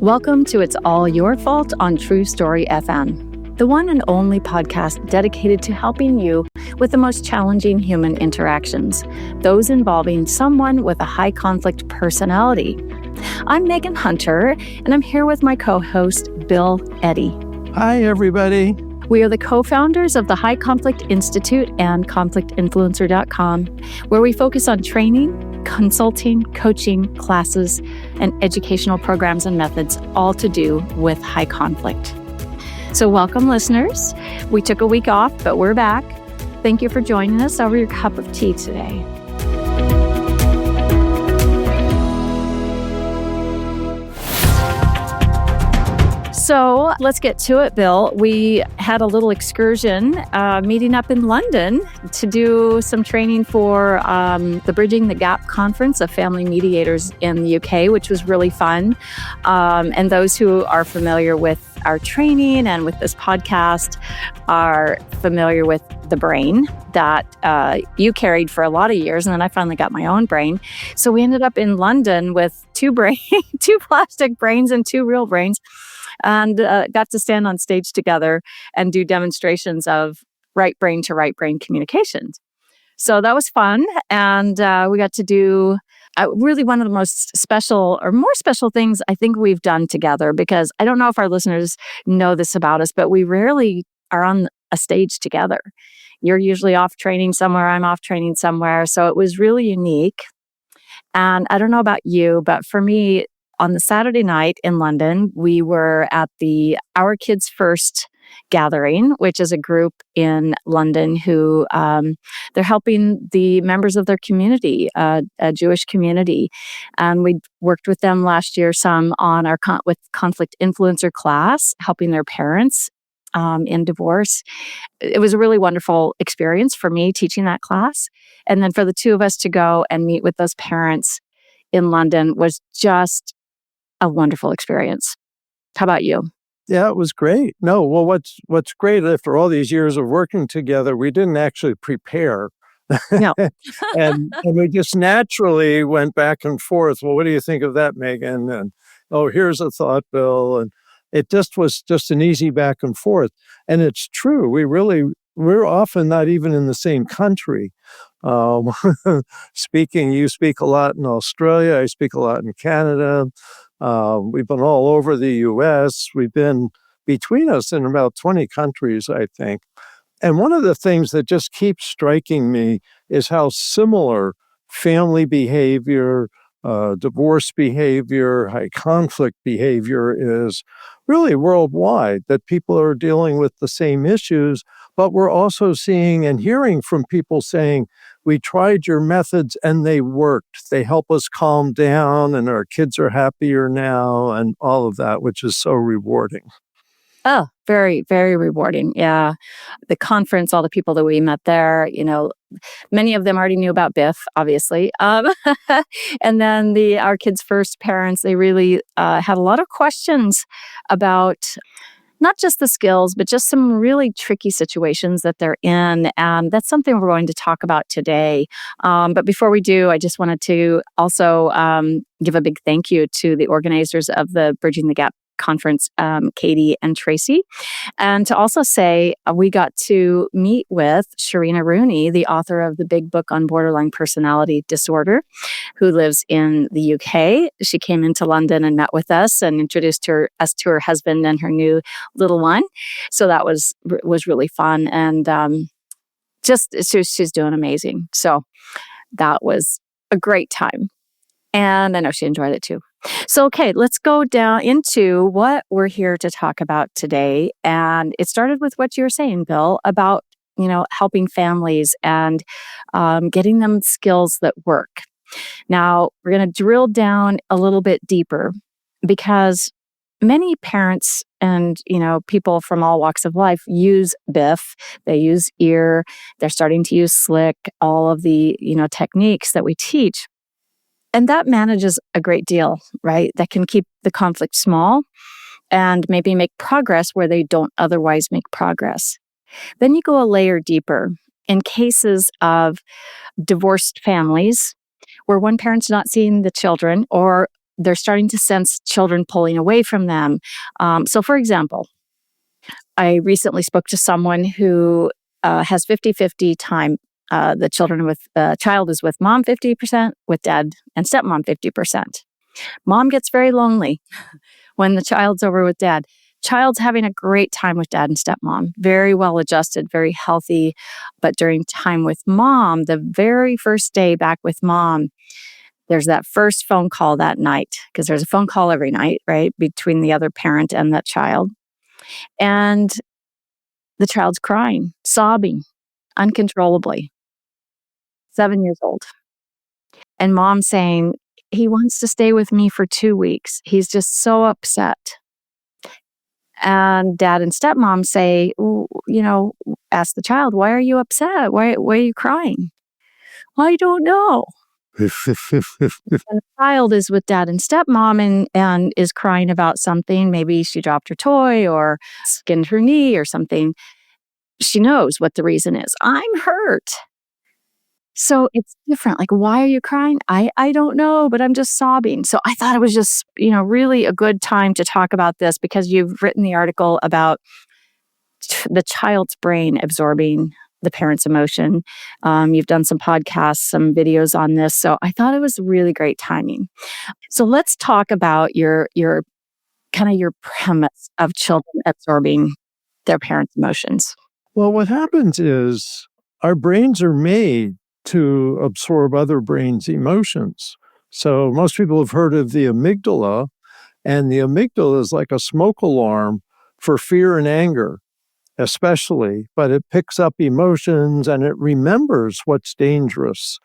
Welcome to It's All Your Fault on True Story FM, the one and only podcast dedicated to helping you with the most challenging human interactions, those involving someone with a high conflict personality. I'm Megan Hunter, and I'm here with my co-host, Bill Eddy. Hi, everybody. We are the co-founders of the High Conflict Institute and conflictinfluencer.com, where we focus on training, consulting, coaching, classes, and educational programs and methods, all to do with high conflict. So welcome, listeners. We took a week off, but we're back. Thank you for joining us over your cup of tea today. So let's get to it, Bill. We had a little excursion meeting up in London to do some training for the Bridging the Gap Conference of Family Mediators in the UK, which was really fun. And those who are familiar with our training and with this podcast are familiar with the brain that you carried for a lot of years. And then I finally got my own brain. So we ended up in London with two plastic brains and two real brains. And got to stand on stage together and do demonstrations of right brain to right brain communications. So that was fun. And we got to do really one of the most special or more special things I think we've done together, because I don't know if our listeners know this about us, but we rarely are on a stage together. You're usually off training somewhere. I'm off training somewhere. So it was really unique. And I don't know about you, but for me, on the Saturday night in London, we were at the Our Kids First gathering, which is a group in London who they're helping the members of their community, a Jewish community. And we worked with them last year some on our with conflict influencer class, helping their parents in divorce. It was a really wonderful experience for me teaching that class. And then for the two of us to go and meet with those parents in London was just a wonderful experience. How about you? Yeah, it was great. No, well, what's great, after all these years of working together, we didn't actually prepare. No. and we just naturally went back and forth. Well, what do you think of that, Megan? And, oh, here's a thought, Bill. And it was just an easy back and forth. And it's true. We're often not even in the same country. You speak a lot in Australia. I speak a lot in Canada. We've been all over the U.S. We've been between us in about 20 countries, I think. And one of the things that just keeps striking me is how similar family behavior, divorce behavior, high conflict behavior is really worldwide, that people are dealing with the same issues, but we're also seeing and hearing from people saying, we tried your methods and they worked. They help us calm down and our kids are happier now and all of that, which is so rewarding. Oh, very, very rewarding. Yeah. The conference, all the people that we met there, many of them already knew about Biff, obviously. And then Our Kids First parents, they really had a lot of questions about not just the skills, but just some really tricky situations that they're in. And that's something we're going to talk about today. But before we do, I just wanted to also give a big thank you to the organizers of the Bridging the Gap Conference, Katie and Tracy. And to also say we got to meet with Sharina Rooney, the author of the big book on borderline personality disorder, who lives in the UK. She came into London and met with us and introduced us to her husband and her new little one. So that was really fun. And she's doing amazing. So that was a great time. And I know she enjoyed it too. So, okay, let's go down into what we're here to talk about today. And it started with what you were saying, Bill, about, helping families and getting them skills that work. Now, we're going to drill down a little bit deeper because many parents and, people from all walks of life use Biff, they use EAR, they're starting to use SLIC, all of the, techniques that we teach. And that manages a great deal, right? That can keep the conflict small and maybe make progress where they don't otherwise make progress. Then you go a layer deeper. In cases of divorced families where one parent's not seeing the children, or they're starting to sense children pulling away from them. So, for example, I recently spoke to someone who has 50-50 time. The child is with mom 50%, with dad and stepmom 50%. Mom gets very lonely when the child's over with dad. Child's having a great time with dad and stepmom, very well adjusted, very healthy. But during time with mom, the very first day back with mom, there's that first phone call that night, because there's a phone call every night, right, between the other parent and that child. And the child's crying, sobbing uncontrollably, 7 years old. And mom saying, he wants to stay with me for 2 weeks. He's just so upset. And dad and stepmom say, ask the child, why are you upset? Why are you crying? I don't know. And the child is with dad and stepmom and is crying about something. Maybe she dropped her toy or skinned her knee or something. She knows what the reason is. I'm hurt. So it's different. Like, why are you crying? I don't know, but I'm just sobbing. So I thought it was just, really a good time to talk about this, because you've written the article about the child's brain absorbing the parent's emotion. You've done some podcasts, some videos on this. So I thought it was really great timing. So let's talk about your kind of your premise of children absorbing their parents' emotions. Well, what happens is our brains are made to absorb other brains' emotions. So most people have heard of the amygdala, and the amygdala is like a smoke alarm for fear and anger, especially, but it picks up emotions and it remembers what's dangerous,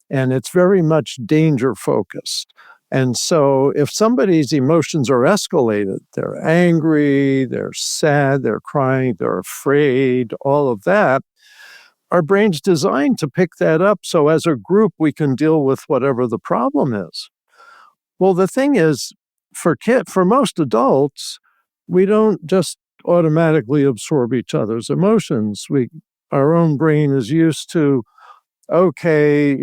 and it's very much danger focused. And so if somebody's emotions are escalated, they're angry, they're sad, they're crying, they're afraid, all of that, our brain's designed to pick that up so as a group we can deal with whatever the problem is. Well, the thing is, for most adults, we don't just automatically absorb each other's emotions. Our own brain is used to, okay,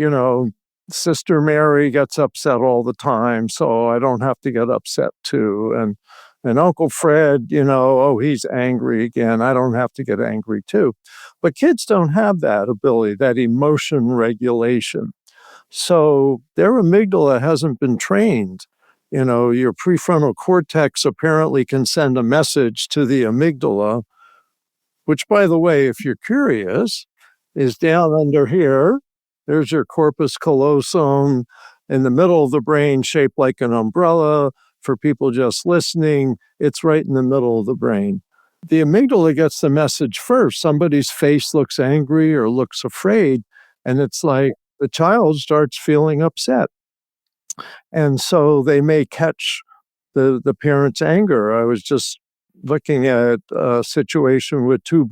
Sister Mary gets upset all the time, so I don't have to get upset too. And Uncle Fred, oh, he's angry again. I don't have to get angry too. But kids don't have that ability, that emotion regulation. So their amygdala hasn't been trained. Your prefrontal cortex apparently can send a message to the amygdala, which, by the way, if you're curious, is down under here. There's your corpus callosum in the middle of the brain, shaped like an umbrella. For people just listening, it's right in the middle of the brain. The amygdala gets the message first. Somebody's face looks angry or looks afraid, and it's like the child starts feeling upset. And so they may catch the parent's anger. I was just looking at a situation with two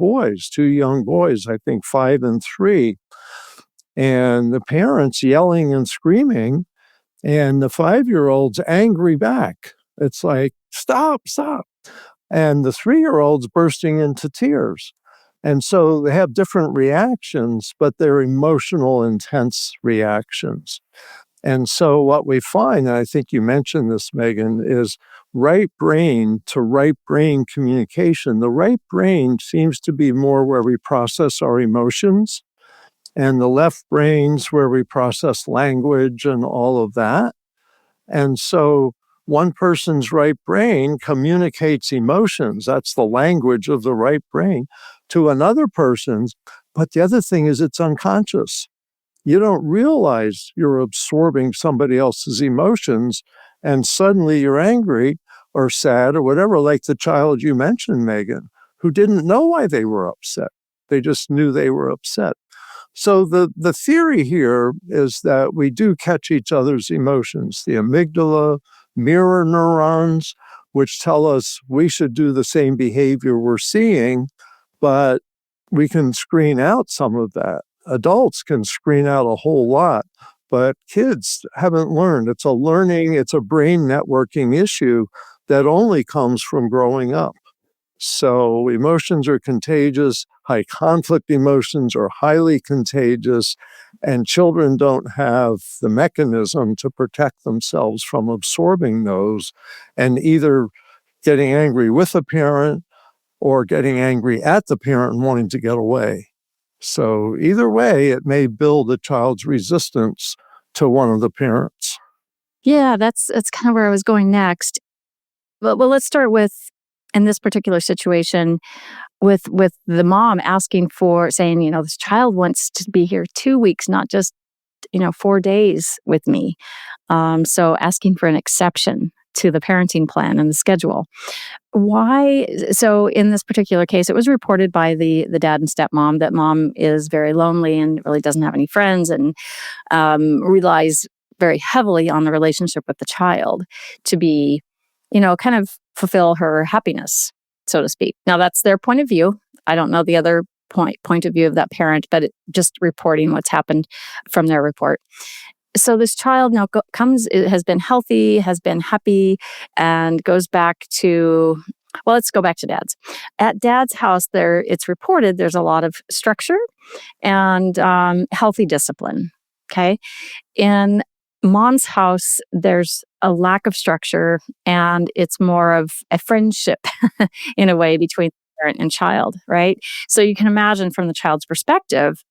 young boys, I think 5 and 3, and the parents yelling and screaming, and the 5-year-old's angry back. It's like, stop. And the 3-year-old's bursting into tears. And so they have different reactions, but they're emotional, intense reactions. And so what we find, and I think you mentioned this, Megan, is right brain to right brain communication. The right brain seems to be more where we process our emotions, and the left brain's where we process language and all of that. And so one person's right brain communicates emotions, that's the language of the right brain, to another person's. But the other thing is it's unconscious. You don't realize you're absorbing somebody else's emotions, and suddenly you're angry or sad or whatever, like the child you mentioned, Megan, who didn't know why they were upset. They just knew they were upset. So the theory here is that we do catch each other's emotions. The amygdala, mirror neurons, which tell us we should do the same behavior we're seeing, but we can screen out some of that. Adults can screen out a whole lot, but kids haven't learned. It's a brain networking issue that only comes from growing up. So emotions are contagious. High conflict emotions are highly contagious, and children don't have the mechanism to protect themselves from absorbing those and either getting angry with a parent or getting angry at the parent and wanting to get away. So either way, it may build a child's resistance to one of the parents. Yeah, that's kind of where I was going next. Well, let's start with in this particular situation with the mom asking for saying, this child wants to be here 2 weeks, not just 4 days with me. So asking for an exception to the parenting plan and the schedule. Why? So in this particular case, it was reported by the dad and stepmom that mom is very lonely and really doesn't have any friends and relies very heavily on the relationship with the child to be, kind of fulfill her happiness, so to speak. Now that's their point of view. I don't know the other point of view of that parent, but just reporting what's happened from their report. So this child now has been healthy, has been happy, and goes back to, well, let's go back to dad's. At dad's house, it's reported there's a lot of structure and healthy discipline. Okay. In mom's house, there's a lack of structure and it's more of a friendship in a way between parent and child, right? So you can imagine from the child's perspective,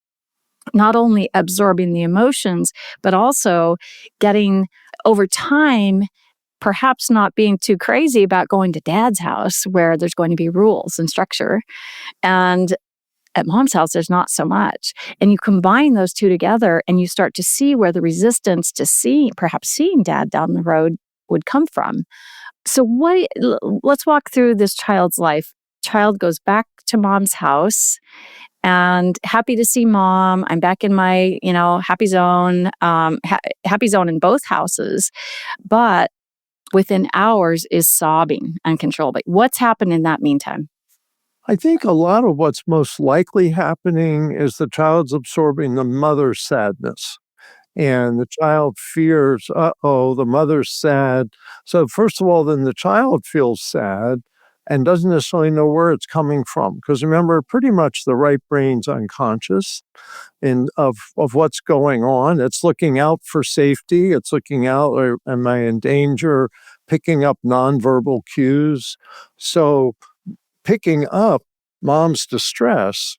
not only absorbing the emotions, but also getting over time, perhaps not being too crazy about going to dad's house where there's going to be rules and structure. And at mom's house, there's not so much. And you combine those two together and you start to see where the resistance to perhaps seeing dad down the road would come from. So let's walk through this child's life. Child goes back to mom's house and happy to see mom. I'm back in my, happy zone, happy zone in both houses, but within hours is sobbing uncontrollably. What's happened in that meantime? I think a lot of what's most likely happening is the child's absorbing the mother's sadness. And the child fears, uh-oh, the mother's sad. So first of all, then the child feels sad and doesn't necessarily know where it's coming from. Because remember, pretty much the right brain's unconscious of what's going on. It's looking out for safety. It's looking out, or am I in danger? Picking up nonverbal cues. So picking up mom's distress.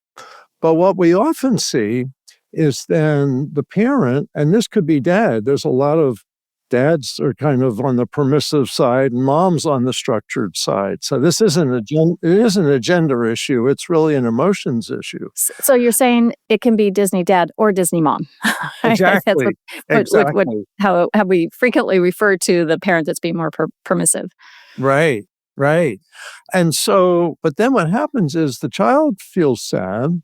But what we often see is then the parent, and this could be dad. There's a lot of dads are kind of on the permissive side, and mom's on the structured side. So this it isn't a gender issue. It's really an emotions issue. So you're saying it can be Disney dad or Disney mom. Exactly. How we frequently refer to the parent that's being more permissive. Right. Right. And so, but then what happens is the child feels sad.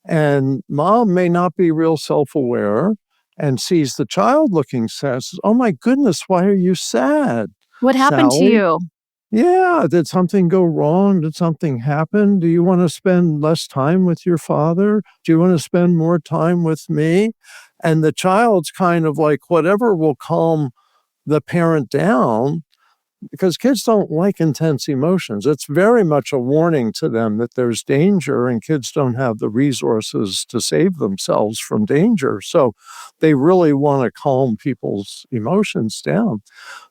And mom may not be real self-aware and sees the child looking sad, says, "Oh my goodness, why are you sad, What happened to Sally? you? Yeah, did something go wrong? Did something happen? Do you want to spend less time with your father? Do you want to spend more time with me?" And the child's kind of like, whatever will calm the parent down, because kids don't like intense emotions. It's very much a warning to them that there's danger, and kids don't have the resources to save themselves from danger. So they really want to calm people's emotions down.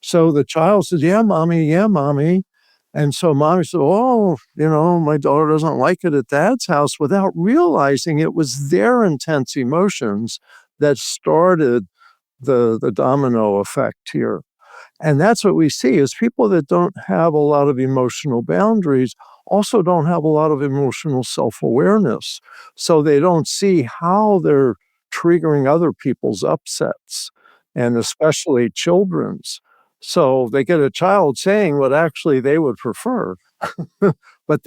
So the child says, "Yeah, mommy, yeah, mommy." And so mommy said, "Oh, my daughter doesn't like it at dad's house," without realizing it was their intense emotions that started the domino effect here. And that's what we see is people that don't have a lot of emotional boundaries also don't have a lot of emotional self-awareness. So they don't see how they're triggering other people's upsets, and especially children's. So they get a child saying what actually they would prefer, but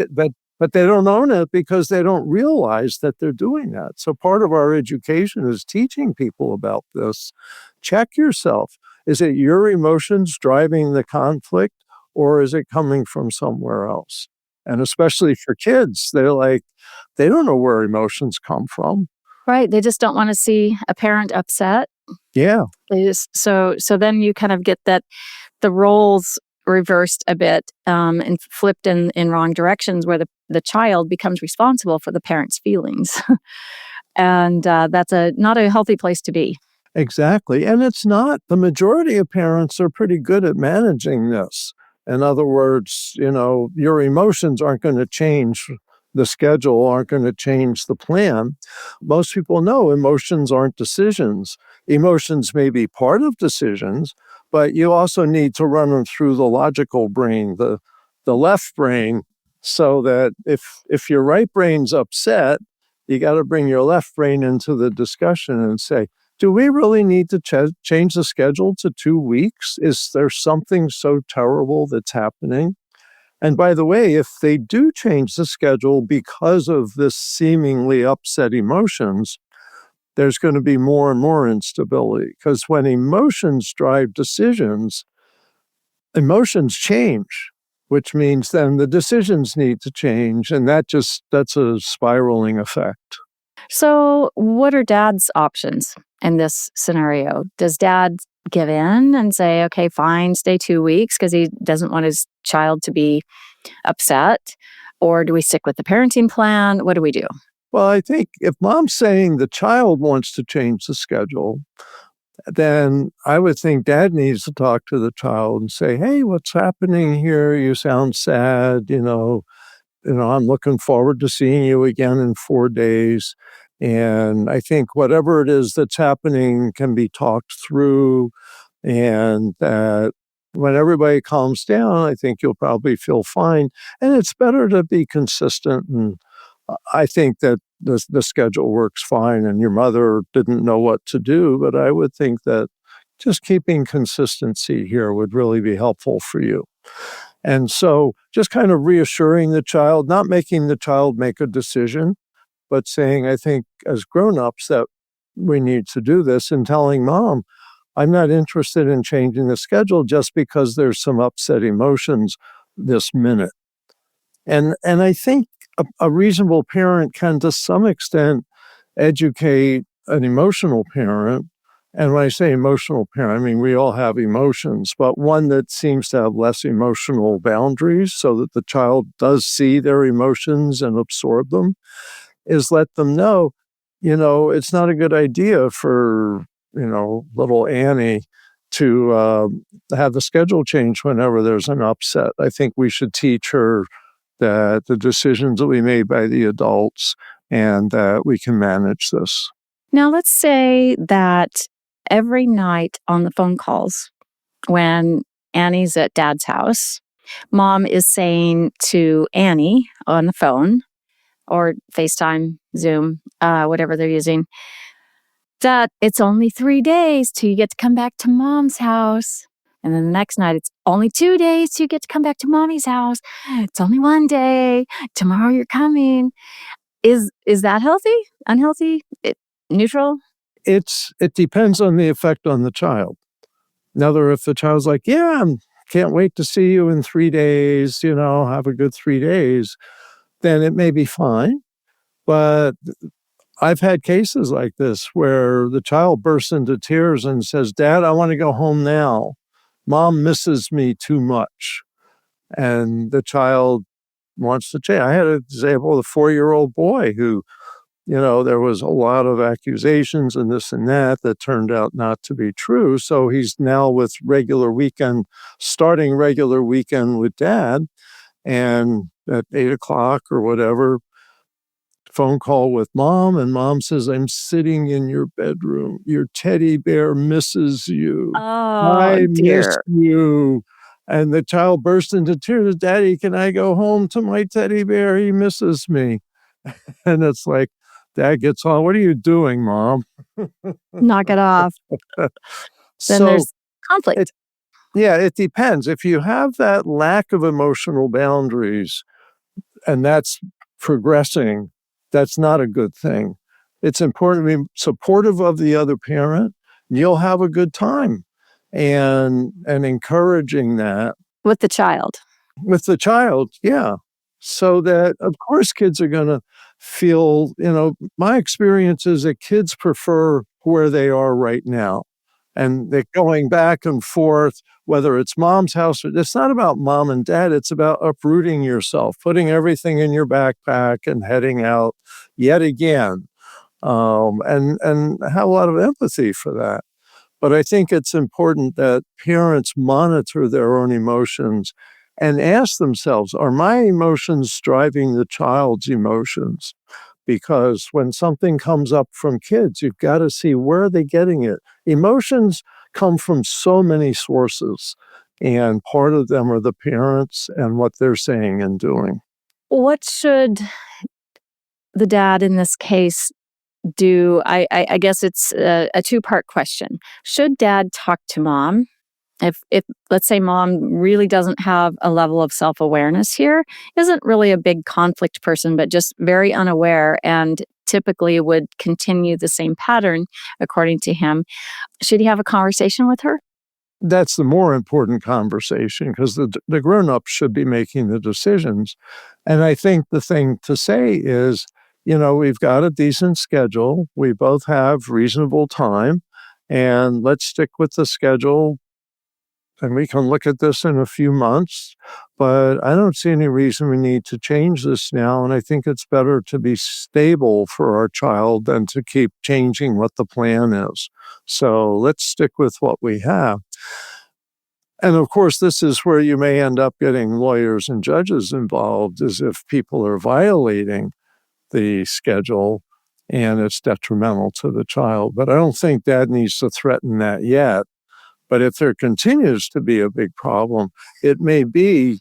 but they don't own it because they don't realize that they're doing that. So part of our education is teaching people about this. Check yourself. Is it your emotions driving the conflict, or is it coming from somewhere else? And especially for kids, they don't know where emotions come from. Right. They just don't want to see a parent upset. Yeah. They just so then you kind of get that the roles reversed a bit and flipped in wrong directions where the child becomes responsible for the parent's feelings. And that's not a healthy place to be. Exactly. And it's not. The majority of parents are pretty good at managing this. In other words, your emotions aren't going to change the schedule, aren't going to change the plan. Most people know emotions aren't decisions. Emotions may be part of decisions, but you also need to run them through the logical brain, the left brain, so that if your right brain's upset, you got to bring your left brain into the discussion and say, do we really need to change the schedule to 2 weeks? Is there something so terrible that's happening? And by the way, if they do change the schedule because of this seemingly upset emotions, there's going to be more and more instability, because when emotions drive decisions, emotions change, which means then the decisions need to change. And that's a spiraling effect. So, what are dad's options in this scenario? Does dad give in and say, okay, fine, stay 2 weeks because he doesn't want his child to be upset? Or do we stick with the parenting plan? What do we do? Well, I think if mom's saying the child wants to change the schedule, then I would think dad needs to talk to the child and say, hey, what's happening here? You sound sad, I'm looking forward to seeing you again in 4 days. And I think whatever it is that's happening can be talked through, and that when everybody calms down, I think you'll probably feel fine. And it's better to be consistent. And I think that the schedule works fine, and your mother didn't know what to do, but I would think that just keeping consistency here would really be helpful for you. And so just kind of reassuring the child, not making the child make a decision, but saying, I think as grown-ups that we need to do this, and telling mom, I'm not interested in changing the schedule just because there's some upset emotions this minute. And I think a reasonable parent can, to some extent, educate an emotional parent. And when I say emotional parent, I mean, we all have emotions, but one that seems to have less emotional boundaries so that the child does see their emotions and absorb them, is let them know, it's not a good idea for, little Annie to have the schedule change whenever there's an upset. I think we should teach her that the decisions will be made by the adults and that we can manage this. Now, let's say that every night on the phone calls, when Annie's at dad's house, mom is saying to Annie on the phone or FaceTime, Zoom, whatever they're using, that it's only 3 days till you get to come back to mom's house. And then the next night, it's only 2 days till you get to come back to mommy's house. It's only 1 day. Tomorrow you're coming. Is that healthy? Unhealthy? Neutral? It depends on the effect on the child. Another, if the child's like, yeah, I can't wait to see you in 3 days, have a good 3 days, then it may be fine. But I've had cases like this where the child bursts into tears and says, Dad, I want to go home now. Mom misses me too much. And the child wants to change. I had an example of a 4-year-old boy who, there was a lot of accusations and this and that turned out not to be true. So he's now starting regular weekend with dad. And at 8 o'clock or whatever, phone call with mom, and mom says, I'm sitting in your bedroom. Your teddy bear misses you. Oh, I miss dear. you. And the child burst into tears. Daddy, can I go home to my teddy bear? He misses me. And it's like, dad gets on. What are you doing, mom? Knock it off. Then So there's conflict. it depends. If you have that lack of emotional boundaries and that's progressing, that's not a good thing. It's important to be supportive of the other parent. You'll have a good time, and encouraging that With the child. with the child, yeah. So that, of course, kids are going to feel, my experience is that kids prefer where they are right now. And they're going back and forth, whether it's mom's house or it's not about mom and dad. It's about uprooting yourself, putting everything in your backpack and heading out yet again. And have a lot of empathy for that. But I think it's important that parents monitor their own emotions and ask themselves, are my emotions driving the child's emotions? Because when something comes up from kids, you've got to see where are they getting it. Emotions come from so many sources, and part of them are the parents and what they're saying and doing. What should the dad in this case do? I guess it's a two-part question. Should dad talk to mom? If let's say mom really doesn't have a level of self-awareness here, isn't really a big conflict person, but just very unaware and typically would continue the same pattern according to him, should he have a conversation with her? That's the more important conversation because the grown-ups should be making the decisions. And I think the thing to say is, we've got a decent schedule. We both have reasonable time, and let's stick with the schedule. And we can look at this in a few months, but I don't see any reason we need to change this now. And I think it's better to be stable for our child than to keep changing what the plan is. So let's stick with what we have. And of course, this is where you may end up getting lawyers and judges involved, as if people are violating the schedule and it's detrimental to the child. But I don't think dad needs to threaten that yet. But if there continues to be a big problem, it may be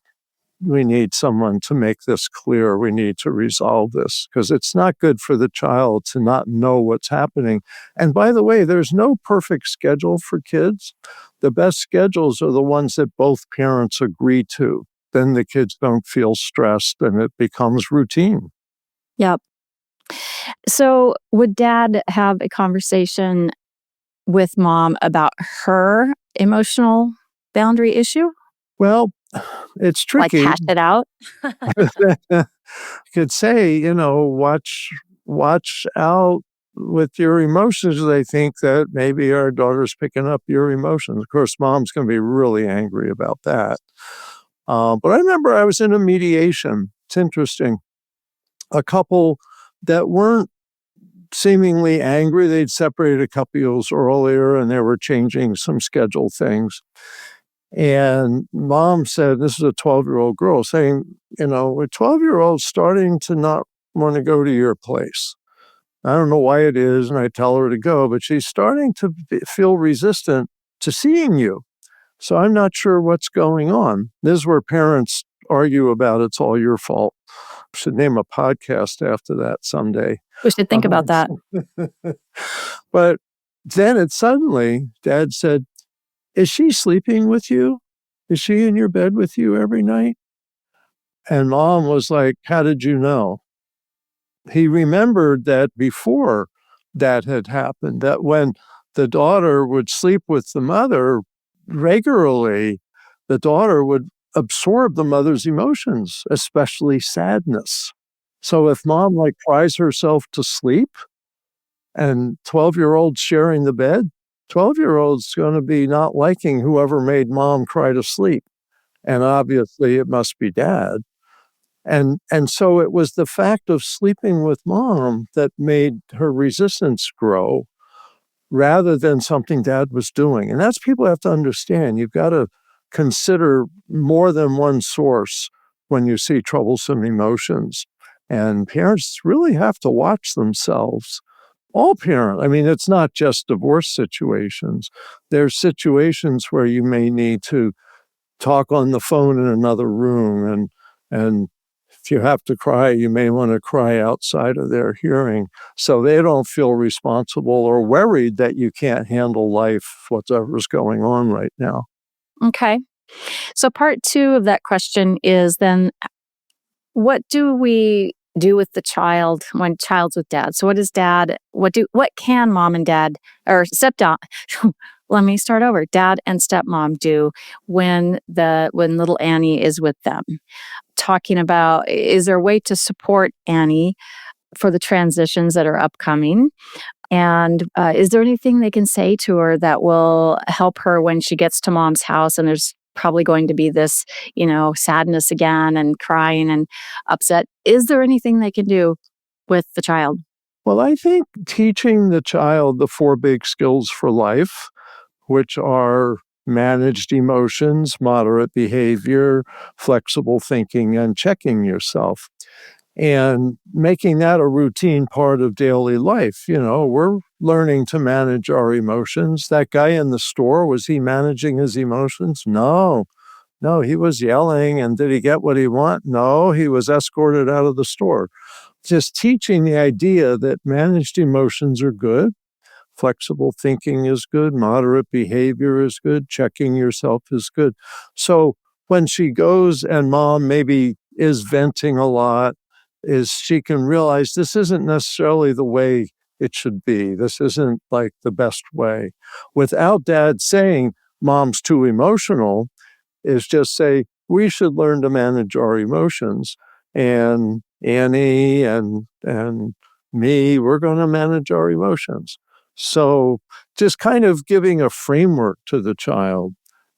we need someone to make this clear. We need to resolve this because it's not good for the child to not know what's happening. And by the way, there's no perfect schedule for kids. The best schedules are the ones that both parents agree to. Then the kids don't feel stressed and it becomes routine. Yep. So would dad have a conversation with mom about her emotional boundary issue? Well, it's Like tricky. hash it out? Could say, watch out with your emotions. They think that maybe our daughter's picking up your emotions. Of course, mom's going to be really angry about that. But I remember I was in a mediation. It's interesting. A couple that weren't seemingly angry. They'd separated a couple years earlier and they were changing some schedule things. And mom said, this is a 12-year-old girl saying, a 12-year-old starting to not want to go to your place. I don't know why it is. And I tell her to go, but she's starting to feel resistant to seeing you. So I'm not sure what's going on. This is where parents argue about it's all your fault. Should name a podcast after that someday. We should think about that. But then dad said, is she sleeping with you? Is she in your bed with you every night? And mom was like, how did you know? He remembered that before that had happened, that when the daughter would sleep with the mother regularly, the daughter would absorb the mother's emotions, especially sadness. So if mom cries herself to sleep and 12-year-old sharing the bed, 12-year-old's going to be not liking whoever made mom cry to sleep. And obviously it must be dad. And so it was the fact of sleeping with mom that made her resistance grow rather than something dad was doing. And that's people have to understand. You've got to consider more than one source when you see troublesome emotions. And parents really have to watch themselves. All parents, I mean, it's not just divorce situations. There's situations where you may need to talk on the phone in another room. And if you have to cry, you may want to cry outside of their hearing so they don't feel responsible or worried that you can't handle life, whatever's going on right now. Okay. So part two of that question is then what do we do with the child when child's with dad? So what can mom and dad or stepdad let me start over. Dad and stepmom do when little Annie is with them? Talking about, is there a way to support Annie for the transitions that are upcoming? And is there anything they can say to her that will help her when she gets to mom's house and there's probably going to be this, sadness again and crying and upset? Is there anything they can do with the child? Well, I think teaching the child the four big skills for life, which are managed emotions, moderate behavior, flexible thinking, and checking yourself, and making that a routine part of daily life. We're learning to manage our emotions. That guy in the store, was he managing his emotions? No. No, he was yelling. And did he get what he want? No, he was escorted out of the store. Just teaching the idea that managed emotions are good, flexible thinking is good, moderate behavior is good, checking yourself is good. So when she goes and mom maybe is venting a lot, is she can realize this isn't necessarily the way it should be. This isn't like the best way. Without dad saying mom's too emotional, is just say, we should learn to manage our emotions. And Annie and me, we're going to manage our emotions. So just kind of giving a framework to the child.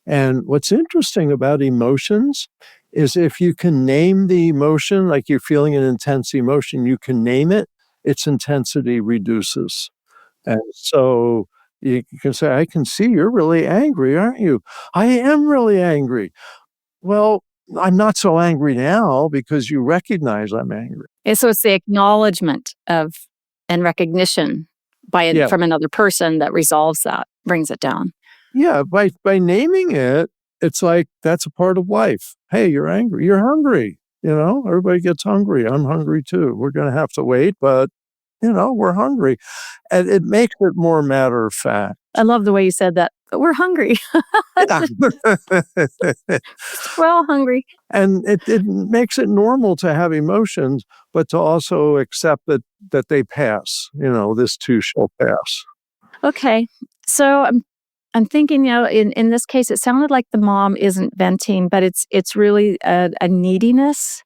And what's interesting about emotions is if you can name the emotion, like you're feeling an intense emotion, you can name it, its intensity reduces. And so you can say, I can see you're really angry, aren't you? I am really angry. Well, I'm not so angry now because you recognize I'm angry. And so it's the acknowledgement of and recognition Yeah. from another person that resolves that, brings it down. Yeah. By naming it, it's like that's a part of life. Hey, you're angry. You're hungry. Everybody gets hungry. I'm hungry too. We're going to have to wait, but we're hungry. And it makes it more matter of fact. I love the way you said that. But we're hungry. Yeah. We're all hungry. And it makes it normal to have emotions, but to also accept that they pass. This too shall pass. Okay. So I'm thinking, in this case, it sounded like the mom isn't venting, but it's really a neediness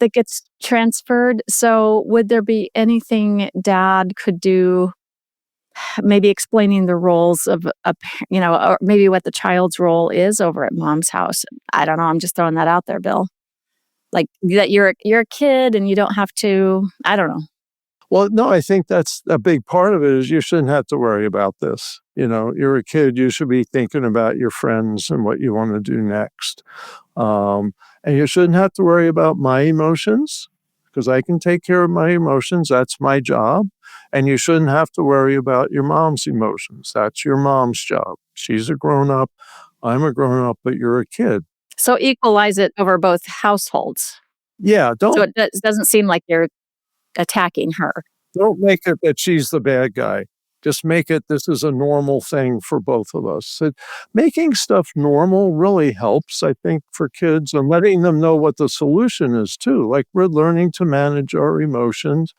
that gets transferred. So would there be anything dad could do, maybe explaining the roles of or maybe what the child's role is over at mom's house? I don't know. I'm just throwing that out there, Bill. Like that you're a kid and you don't have to, I don't know. Well, no, I think that's a big part of it is you shouldn't have to worry about this. You're a kid, you should be thinking about your friends and what you want to do next. And you shouldn't have to worry about my emotions because I can take care of my emotions. That's my job. And you shouldn't have to worry about your mom's emotions. That's your mom's job. She's a grown up. I'm a grown up, but you're a kid. So equalize it over both households. Yeah, So it doesn't seem like you're attacking her. don't make it that she's the bad guy. Just make it this is a normal thing for both of us. Making stuff normal really helps, I think, for kids and letting them know what the solution is too. Like we're learning to manage our emotions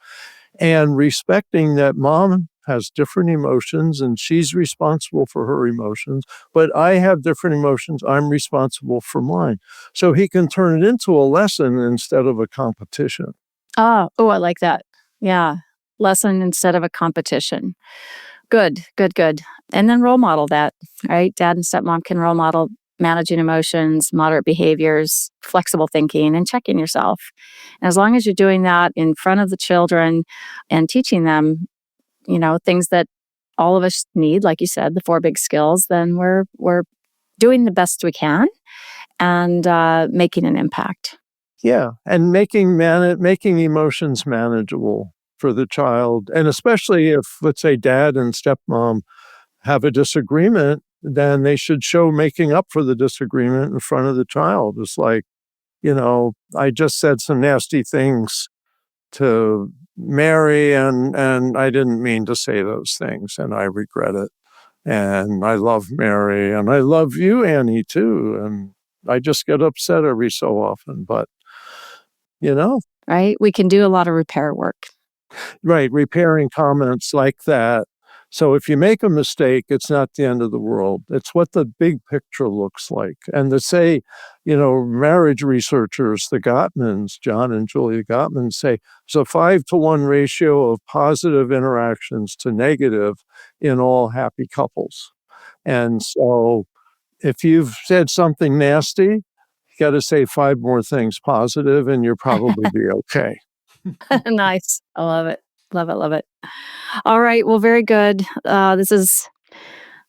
and respecting that mom has different emotions and she's responsible for her emotions, but I have different emotions. I'm responsible for mine. So he can turn it into a lesson instead of a competition. Oh, I like that. Yeah. Lesson instead of a competition. Good, good, good. And then role model that, right? Dad and stepmom can role model managing emotions, moderate behaviors, flexible thinking, and checking yourself. And as long as you're doing that in front of the children and teaching them, things that all of us need, like you said, the four big skills, then we're doing the best we can and making an impact. Yeah, and making emotions manageable for the child, and especially if, let's say, dad and stepmom have a disagreement, then they should show making up for the disagreement in front of the child. It's like, I just said some nasty things to Mary, and I didn't mean to say those things, and I regret it. And I love Mary, and I love you, Annie, too. And I just get upset every so often, but Right? We can do a lot of repair work. right, repairing comments like that So if you make a mistake, it's not the end of the world. It's what the big picture looks like. And to say, marriage researchers, the Gottmans, John and Julia Gottman, say it's a 5-to-1 ratio of positive interactions to negative in all happy couples. And so if you've said something nasty, you got to say 5 more things positive and you'll probably be okay. Nice. I love it. Love it. Love it. All right. Well, very good. This is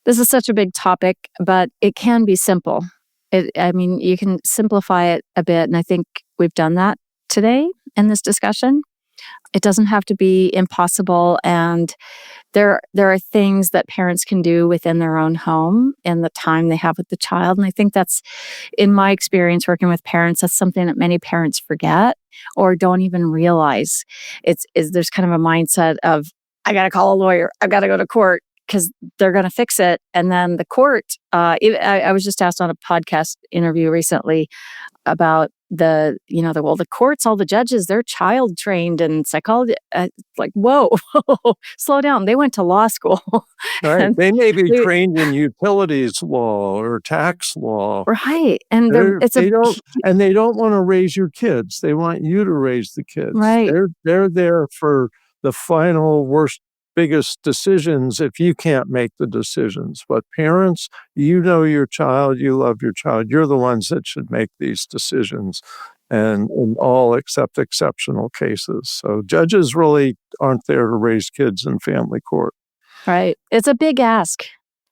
such a big topic, but it can be simple. You can simplify it a bit, and I think we've done that today in this discussion. It doesn't have to be impossible, and there are things that parents can do within their own home and the time they have with the child. And I think that's, in my experience working with parents, that's something that many parents forget or don't even realize. There's kind of a mindset of, I got to call a lawyer, I've got to go to court because they're going to fix it. And then the court, I was just asked on a podcast interview recently about the courts, all the judges, they're child trained in psychology. Like, whoa, slow down. They went to law school. Right. They may be trained in utilities law or tax law. Right. And they don't want to raise your kids. They want you to raise the kids. Right. They're there for the final biggest decisions if you can't make the decisions. But parents, your child, you love your child. You're the ones that should make these decisions, and in all except exceptional cases. So judges really aren't there to raise kids in family court. Right. It's a big ask.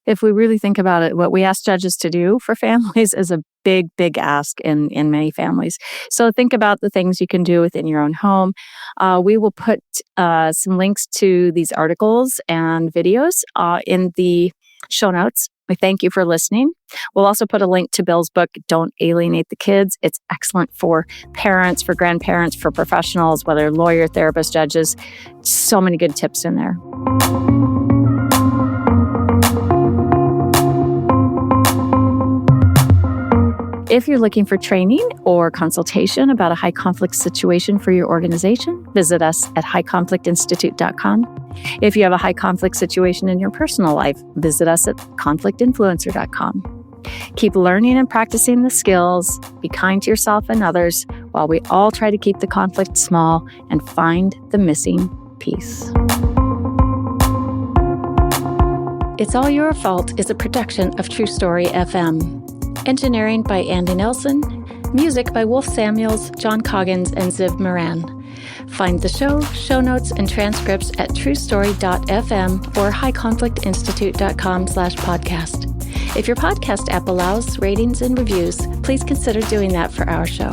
If we really think about it, what we ask judges to do for families is a big, big ask in many families. So think about the things you can do within your own home. We will put some links to these articles and videos in the show notes. We thank you for listening. We'll also put a link to Bill's book, Don't Alienate the Kids. It's excellent for parents, for grandparents, for professionals, whether lawyer, therapist, judges. So many good tips in there. If you're looking for training or consultation about a high conflict situation for your organization, visit us at highconflictinstitute.com. If you have a high conflict situation in your personal life, visit us at conflictinfluencer.com. Keep learning and practicing the skills, be kind to yourself and others, while we all try to keep the conflict small and find the missing piece. It's All Your Fault is a production of True Story FM. Engineering by Andy Nelson. Music by Wolf Samuels, John Coggins, and Ziv Moran. Find the show notes, and transcripts at truestory.fm or highconflictinstitute.com/podcast. If your podcast app allows ratings and reviews, please consider doing that for our show.